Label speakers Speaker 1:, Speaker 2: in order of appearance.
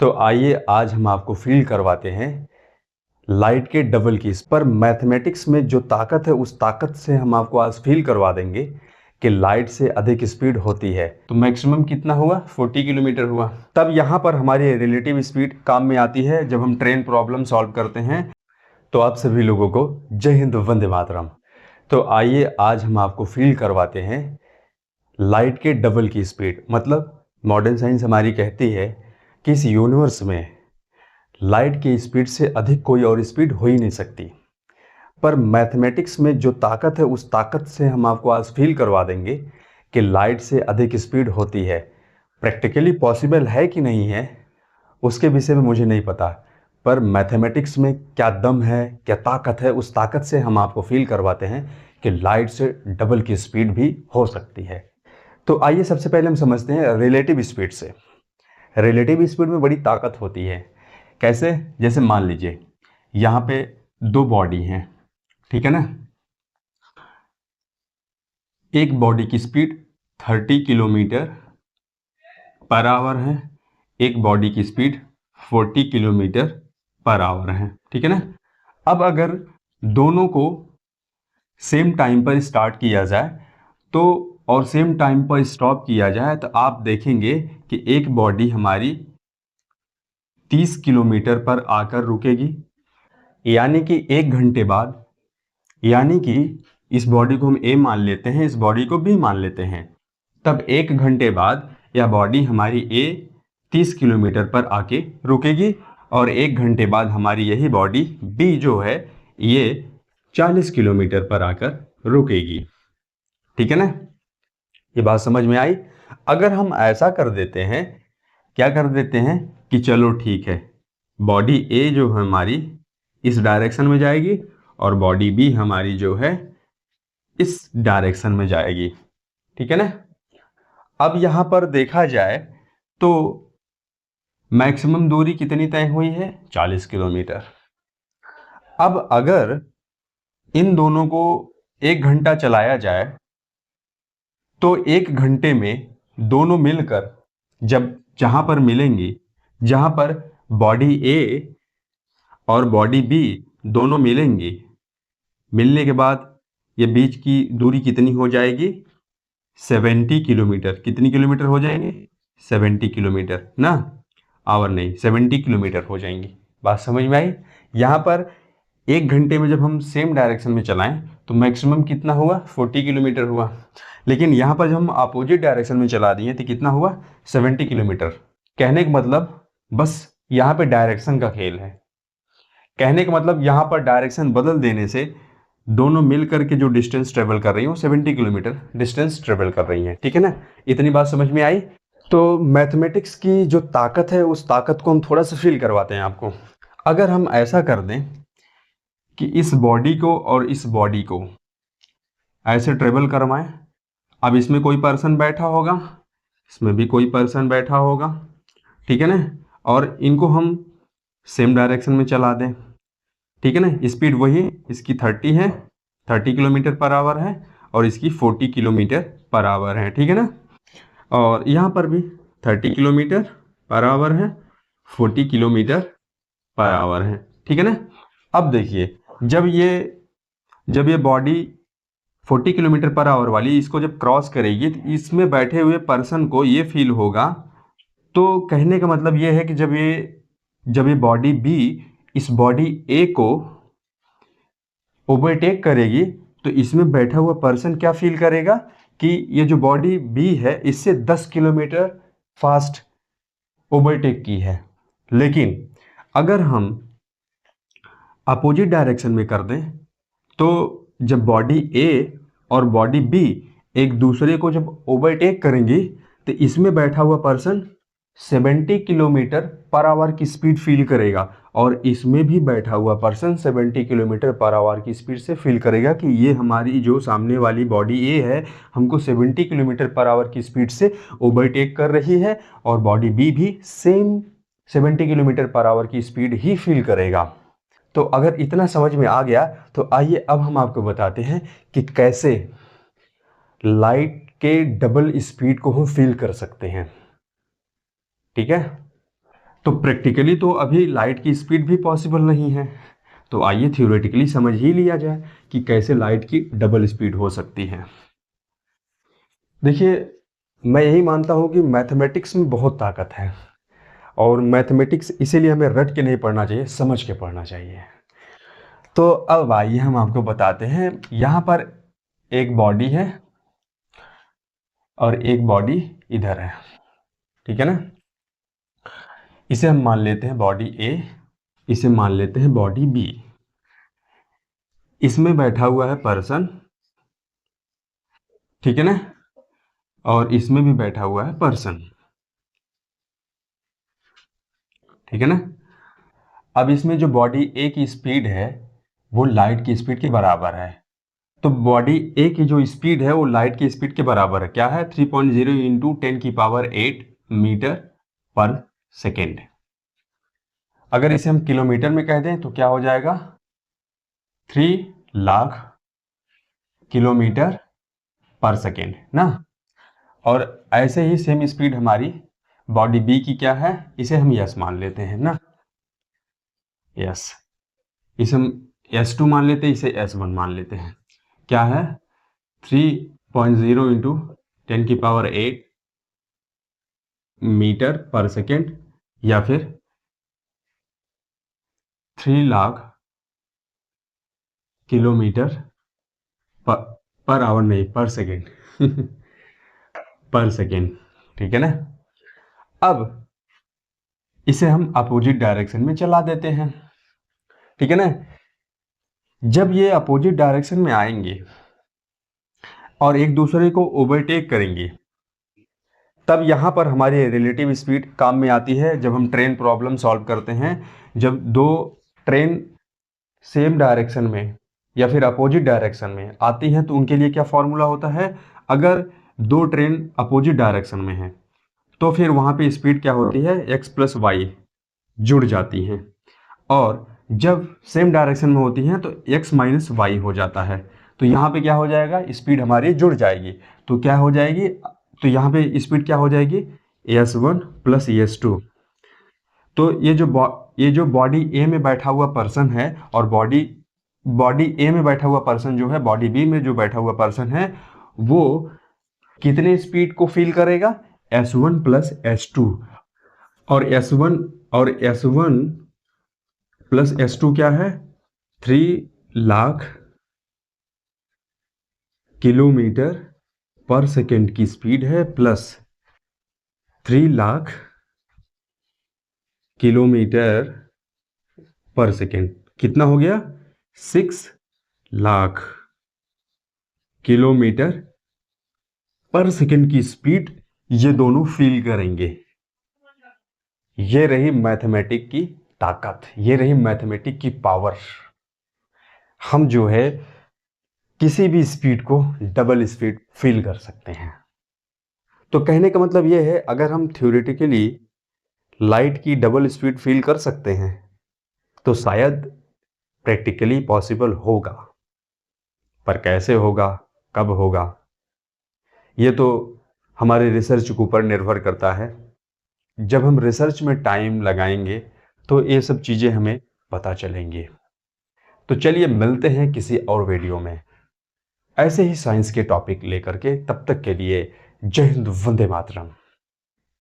Speaker 1: तो आइए आज हम आपको फील करवाते हैं लाइट के डबल की। पर मैथमेटिक्स में जो ताकत है उस ताकत से हम आपको आज फील करवा देंगे कि लाइट से अधिक स्पीड होती है। तो मैक्सिमम कितना हुआ? 40 किलोमीटर हुआ। तब यहाँ पर हमारी रिलेटिव स्पीड काम में आती है जब हम ट्रेन प्रॉब्लम सॉल्व करते हैं। तो आप सभी लोगों को जय हिंद, वंदे मातरम। तो आइए आज हम आपको फील करवाते हैं लाइट के डबल की स्पीड। मतलब मॉडर्न साइंस हमारी कहती है कि इस यूनिवर्स में लाइट की स्पीड से अधिक कोई और स्पीड हो ही नहीं सकती। पर मैथमेटिक्स में जो ताकत है उस ताकत से हम आपको आज फील करवा देंगे कि लाइट से अधिक स्पीड होती है। प्रैक्टिकली पॉसिबल है कि नहीं है उसके विषय में मुझे नहीं पता, पर मैथमेटिक्स में क्या दम है, क्या ताकत है, उस ताकत से हम आपको फील करवाते हैं कि लाइट से डबल की स्पीड भी हो सकती है। तो आइए सबसे पहले हम समझते हैं रिलेटिव स्पीड से। रिलेटिव स्पीड में बड़ी ताकत होती है। कैसे? जैसे मान लीजिए यहाँ पे दो बॉडी हैं, ठीक है ना। एक बॉडी की स्पीड 30 किलोमीटर पर आवर है, एक बॉडी की स्पीड 40 किलोमीटर पर आवर है, ठीक है ना। अब अगर दोनों को सेम टाइम पर स्टार्ट किया जाए तो और सेम टाइम पर स्टॉप किया जाए तो आप देखेंगे कि एक बॉडी हमारी 30 किलोमीटर पर आकर रुकेगी, यानी कि 1 घंटे बाद, यानी कि इस बॉडी को हम ए मान लेते हैं, इस बॉडी को बी मान लेते हैं। तब 1 घंटे बाद यह बॉडी हमारी ए 30 किलोमीटर पर आके रुकेगी और 1 घंटे बाद हमारी यही बॉडी बी जो है ये 40 किलोमीटर पर आकर रुकेगी, ठीक है ना। ये बात समझ में आई? अगर हम ऐसा कर देते हैं, क्या कर देते हैं कि चलो ठीक है, बॉडी ए जो है हमारी इस डायरेक्शन में जाएगी और बॉडी बी हमारी जो है इस डायरेक्शन में जाएगी, ठीक है ना। अब यहां पर देखा जाए तो मैक्सिमम दूरी कितनी तय हुई है? 40 किलोमीटर। अब अगर इन दोनों को 1 घंटा चलाया जाए तो 1 घंटे में दोनों मिलकर जब जहां पर मिलेंगी, जहां पर बॉडी ए और बॉडी बी दोनों मिलेंगी, मिलने के बाद ये बीच की दूरी कितनी हो जाएगी? 70 किलोमीटर। कितनी किलोमीटर हो जाएंगे? 70 किलोमीटर ना, आवर नहीं, 70 किलोमीटर हो जाएंगी। बात समझ में आई? यहाँ पर 1 घंटे में जब हम सेम डायरेक्शन में चलाएं तो मैक्सिमम कितना हुआ? 40 किलोमीटर हुआ। लेकिन यहाँ पर जब हम अपोजिट डायरेक्शन में चला दिए तो कितना हुआ? 70 किलोमीटर। कहने का मतलब बस यहाँ पे डायरेक्शन का खेल है। कहने का मतलब यहाँ पर डायरेक्शन बदल देने से दोनों मिल करके जो डिस्टेंस ट्रेवल कर रही हैं वो 70 किलोमीटर डिस्टेंस ट्रेवल कर रही हैं, ठीक है ना। इतनी बात समझ में आई? तो मैथमेटिक्स की जो ताकत है उस ताकत को हम थोड़ा सा फील करवाते हैं आपको। अगर हम ऐसा कर दें कि इस बॉडी को और इस बॉडी को ऐसे ट्रेवल करवाएं, अब इसमें कोई पर्सन बैठा होगा, इसमें भी कोई पर्सन बैठा होगा, ठीक है ना, और इनको हम सेम डायरेक्शन में चला दें, ठीक है ना। स्पीड वही, इसकी 30 है, 30 किलोमीटर पर आवर है और इसकी 40 किलोमीटर पर आवर है, ठीक है ना। और यहाँ पर भी 30 किलोमीटर पर आवर है, 40 किलोमीटर पर आवर है, ठीक है ना। अब देखिए जब ये बॉडी 40 किलोमीटर पर आवर वाली इसको जब क्रॉस करेगी तो इसमें बैठे हुए पर्सन को ये फील होगा। तो कहने का मतलब ये है कि जब ये बॉडी बी इस बॉडी ए को ओवरटेक करेगी तो इसमें बैठा हुआ पर्सन क्या फील करेगा कि ये जो बॉडी बी है इससे 10 किलोमीटर फास्ट ओवरटेक की है। लेकिन अगर हम अपोजिट डायरेक्शन में कर दें तो जब बॉडी ए और बॉडी बी एक दूसरे को जब ओवरटेक करेंगी तो इसमें बैठा हुआ पर्सन 70 किलोमीटर पर आवर की स्पीड फील करेगा और इसमें भी बैठा हुआ पर्सन 70 किलोमीटर पर आवर की स्पीड से फील करेगा कि ये हमारी जो सामने वाली बॉडी ए है हमको 70 किलोमीटर पर आवर की स्पीड से ओवरटेक कर रही है और बॉडी बी भी सेम 70 किलोमीटर पर आवर की स्पीड ही फील करेगा। तो अगर इतना समझ में आ गया तो आइए अब हम आपको बताते हैं कि कैसे लाइट के डबल स्पीड को हम फील कर सकते हैं, ठीक है। तो प्रैक्टिकली तो अभी लाइट की स्पीड भी पॉसिबल नहीं है, तो आइए थ्योरेटिकली समझ ही लिया जाए कि कैसे लाइट की डबल स्पीड हो सकती है। देखिए, मैं यही मानता हूँ कि मैथमेटिक्स में बहुत ताकत है, और मैथमेटिक्स इसीलिए हमें रट के नहीं पढ़ना चाहिए, समझ के पढ़ना चाहिए। तो अब आइए हम आपको बताते हैं, यहाँ पर एक बॉडी है और एक बॉडी इधर है, ठीक है ना। इसे हम मान लेते हैं बॉडी ए, इसे मान लेते हैं बॉडी बी। इसमें बैठा हुआ है पर्सन, ठीक है ना, और इसमें भी बैठा हुआ है पर्सन, ठीक है ना। अब इसमें जो बॉडी ए की स्पीड है वो लाइट की स्पीड के बराबर है। तो बॉडी ए की जो स्पीड है वो लाइट की स्पीड के बराबर है, क्या है, 3.0 इंटू 10⁸ मीटर पर सेकेंड। अगर इसे हम किलोमीटर में कह दें तो क्या हो जाएगा, 3 लाख किलोमीटर पर सेकेंड ना। और ऐसे ही सेम स्पीड हमारी बॉडी बी की क्या है, इसे हम यस मान लेते हैं ना, यस। इसे हम S2 मान लेते हैं, इसे S1 मान लेते हैं। क्या है, 3.0 इंटू 10⁸ मीटर पर सेकेंड, या फिर 3 लाख किलोमीटर पर आवर, नहीं पर सेकेंड पर सेकेंड, ठीक है ना। अब इसे हम अपोजिट डायरेक्शन में चला देते हैं, ठीक है ना। जब ये अपोजिट डायरेक्शन में आएंगे और एक दूसरे को ओवरटेक करेंगे, तब यहाँ पर हमारी रिलेटिव स्पीड काम में आती है। जब हम ट्रेन प्रॉब्लम सॉल्व करते हैं, जब दो ट्रेन सेम डायरेक्शन में या फिर अपोजिट डायरेक्शन में आती हैं, तो उनके लिए क्या फॉर्मूला होता है, अगर दो ट्रेन अपोजिट डायरेक्शन में हैं तो फिर वहाँ पे स्पीड क्या होती है, x प्लस वाई जुड़ जाती हैं, और जब सेम डायरेक्शन में होती हैं तो x माइनस वाई हो जाता है। तो यहाँ पे क्या हो जाएगा, स्पीड हमारी जुड़ जाएगी, तो क्या हो जाएगी, तो यहाँ पे स्पीड क्या हो जाएगी, s1 प्लस s2। तो ये जो बॉडी ए में बैठा हुआ पर्सन है, और बॉडी ए में बैठा हुआ पर्सन जो है, बॉडी बी में जो बैठा हुआ पर्सन है, वो कितने स्पीड को फील करेगा, s1 प्लस s2। और s1 प्लस s2 क्या है, 3 लाख किलोमीटर पर सेकेंड की स्पीड है, प्लस 3 लाख किलोमीटर पर सेकेंड, कितना हो गया, 6 लाख किलोमीटर पर सेकेंड की स्पीड ये दोनों फील करेंगे। ये रही मैथमेटिक की ताकत, ये रही मैथमेटिक की पावर। हम जो है किसी भी स्पीड को डबल स्पीड फील कर सकते हैं। तो कहने का मतलब ये है, अगर हम थ्योरेटिकली लाइट की डबल स्पीड फील कर सकते हैं तो शायद प्रैक्टिकली पॉसिबल होगा, पर कैसे होगा, कब होगा, ये तो हमारे रिसर्च के ऊपर निर्भर करता है। जब हम रिसर्च में टाइम लगाएंगे तो ये सब चीज़ें हमें पता चलेंगी। तो चलिए मिलते हैं किसी और वीडियो में ऐसे ही साइंस के टॉपिक लेकर के। तब तक के लिए जय हिंद, वंदे मातरम।